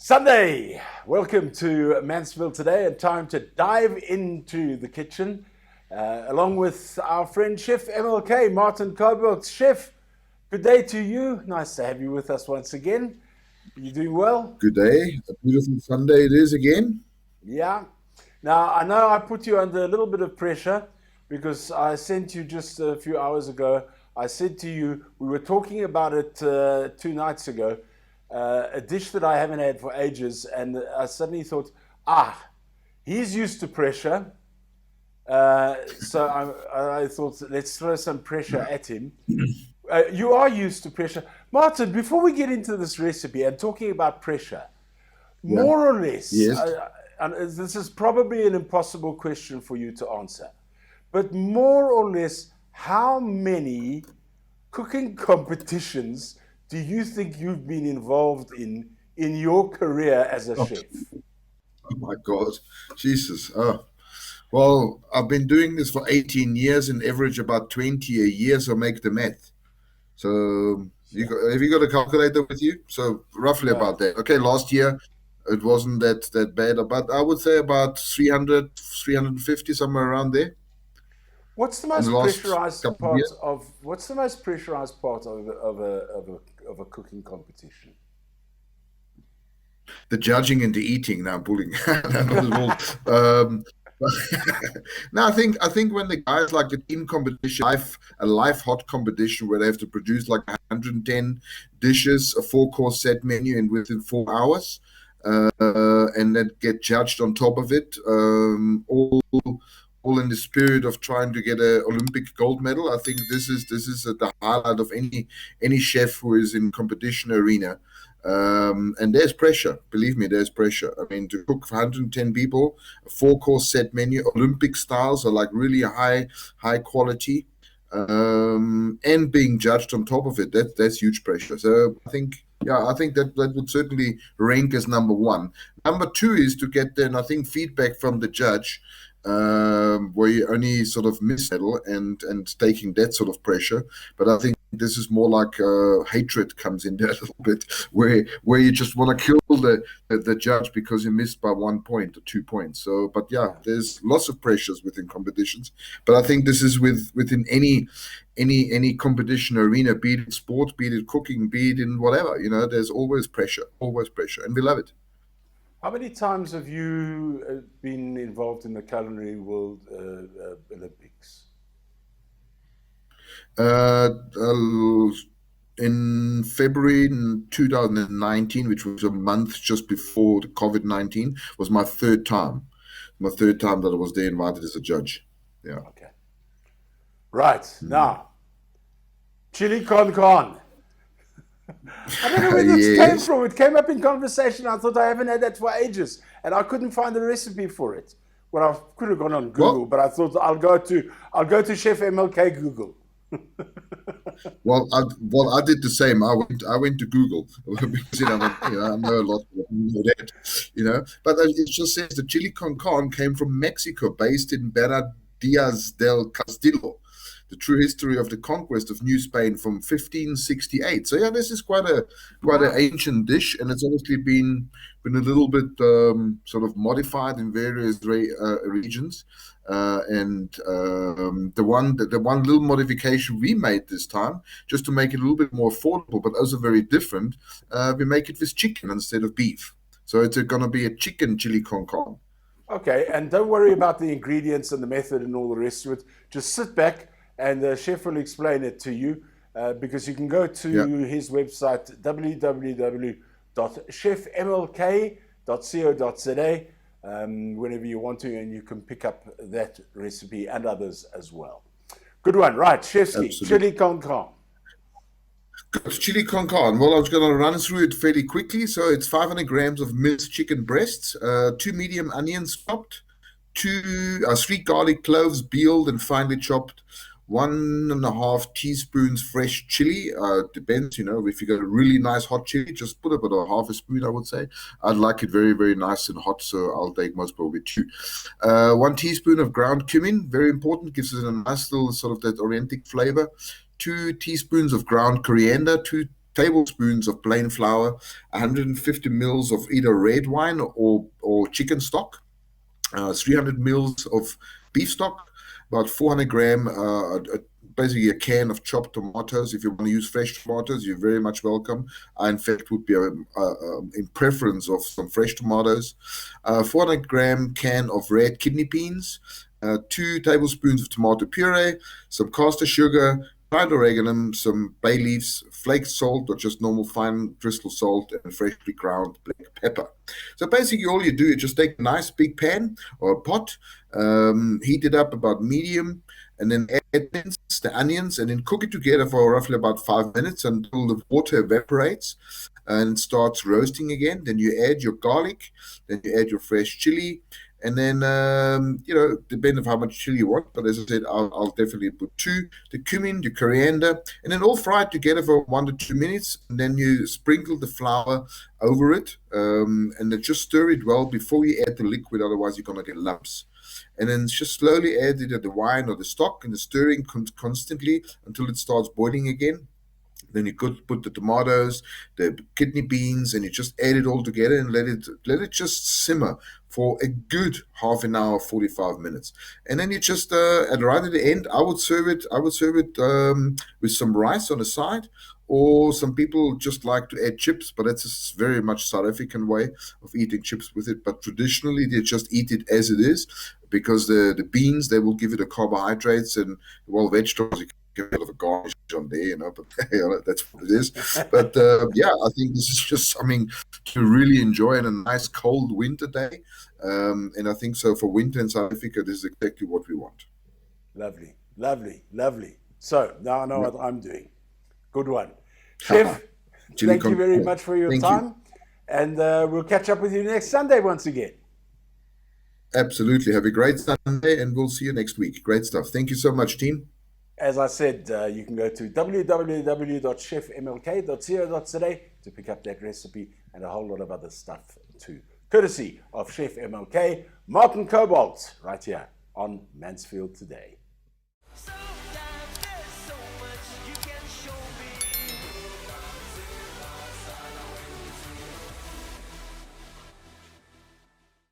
Sunday, welcome to Mansfield today, and time to dive into the kitchen along with our friend Chef MLK, Martin Cobalt. Chef, good day to you. Nice to have you with us once again. You doing well? Good day. A beautiful Sunday it is again. Yeah. Now, I know I put you under a little bit of pressure because I sent you just a few hours ago. I said to you, we were talking about it 2 nights ago, a dish that I haven't had for ages, and I suddenly thought, he's used to pressure. So I thought, let's throw some pressure at him. You are used to pressure. Martin, before we get into this recipe and talking about pressure, Yeah. more or less, Yes. and this is probably an impossible question for you to answer, but more or less, how many cooking competitions do you think you've been involved in your career as a Oh, chef? oh my God. Jesus. Oh. Well, I've been doing this for 18 years and average about 20 a year, so make the math. So Yeah. have you got a calculator with you? So roughly No. about that. Okay, last year it wasn't that bad, but I would say about 300, 350, somewhere around there What's the in the most last pressurized couple of part years. of what's the most pressurized part of a cooking competition? The judging and the eating. Now I'm pulling. No, not at all. Um, no, I think when the guys like the team competition, a live hot competition where they have to produce like 110 dishes, a four-course set menu, and within 4 hours, and then get judged on top of it, all in the spirit of trying to get a Olympic gold medal. I think this is the highlight of any chef who is in competition arena. And there's pressure. Believe me, there's pressure. I mean, to cook for 110 people, a four-course set menu, Olympic styles are like really high quality, and being judged on top of it. That's huge pressure. So I think that would certainly rank as number one. Number two is to get then I think feedback from the judge, where you only sort of miss medal and taking that sort of pressure. But I think this is more like hatred comes in there a little bit, where you just want to kill the judge because you missed by 1 point or 2 points. So, but yeah, Yeah. there's lots of pressures within competitions. But I think this is within any competition arena, be it sport, be it cooking, be it in whatever. There's always pressure, and we love it. How many times have you been involved in the Culinary World Olympics? Uh, in February in 2019, which was a month just before the COVID-19, was my third time. My third time that I was there invited as a judge. Yeah. Okay. Right. Mm. Now, chili con con. I don't know where this came Yes. from. It came up in conversation. I thought I haven't had that for ages, and I couldn't find the recipe for it. Well, I could have gone on Google, Well, but I thought I'll go to Chef MLK Google. I did the same. I went to Google because I know a lot of people know that, But it just says the chili con carne came from Mexico, based in Bernadillas del Castillo. The true history of the conquest of New Spain from 1568. So yeah, this is quite an Wow. ancient dish, and it's obviously been a little bit sort of modified in various regions. And the one little modification we made this time, just to make it a little bit more affordable, but also very different, we make it with chicken instead of beef. So it's going to be a chicken chili con carne. Okay, and don't worry about the ingredients and the method and all the rest of it. Just sit back, and the chef will explain it to you. Because you can go Yeah, to his website www.chefmlk.co.za whenever you want to, and you can pick up that recipe and others as well. Good one, right? Chefski, absolutely. chili con carne. Good. Chili con carne. Well, I was going to run through it fairly quickly. So it's 500 grams of minced chicken breasts, two medium onions chopped, three garlic cloves peeled and finely chopped, 1.5 teaspoons fresh chili. Depends, if you got a really nice hot chili, just put about a half a spoon, I would say. I'd like it very, very nice and hot, so I'll take most probably two. 1 teaspoon of ground cumin, very important, gives it a nice little sort of that oriental flavor. 2 teaspoons of ground coriander, two tablespoons of plain flour, 150 mils of either red wine or chicken stock, 300 mils of beef stock, about 400 gram, basically a can of chopped tomatoes. If you want to use fresh tomatoes, you're very much welcome. I, in fact, would be in preference of some fresh tomatoes. 400 gram can of red kidney beans, 2 tablespoons of tomato puree, some caster sugar, dried oregano, some bay leaves, flaked salt or just normal fine crystal salt, and freshly ground black pepper. So basically all you do is just take a nice big pan or a pot, heat it up about medium, and then add the onions, and then cook it together for roughly about 5 minutes until the water evaporates and starts roasting again. Then you add your garlic, then you add your fresh chili, and then, depending on how much chili you want, but as I said, I'll definitely put 2, the cumin, the coriander, and then all fry it together for 1 to 2 minutes. And then you sprinkle the flour over it, and then just stir it well before you add the liquid, otherwise you're going to get lumps. And then just slowly add either the wine or the stock, and the stirring constantly until it starts boiling again. Then you could put the tomatoes, the kidney beans, and you just add it all together and let it just simmer for a good half an hour, 45 minutes. And then you just right at the end, I would serve it with some rice on the side, or some people just like to add chips, but that's a very much South African way of eating chips with it. But traditionally, they just eat it as it is, because the beans, they will give it the carbohydrates, and well, vegetables, you can get a bit of a garnish on there, but that's what it is. But I think this is just something to really enjoy on a nice cold winter day. And I think so for winter in South Africa, this is exactly what we want. Lovely, lovely, lovely. So now I know what I'm doing. Good one. Chef, thank you very much for your time. And we'll catch up with you next Sunday once again. Absolutely. Have a great Sunday, and we'll see you next week. Great stuff. Thank you so much, team. As I said, you can go to www.chefmlk.co.za to pick up that recipe and a whole lot of other stuff too. Courtesy of Chef MLK, Martin Cobalt, right here on Mansfield Today.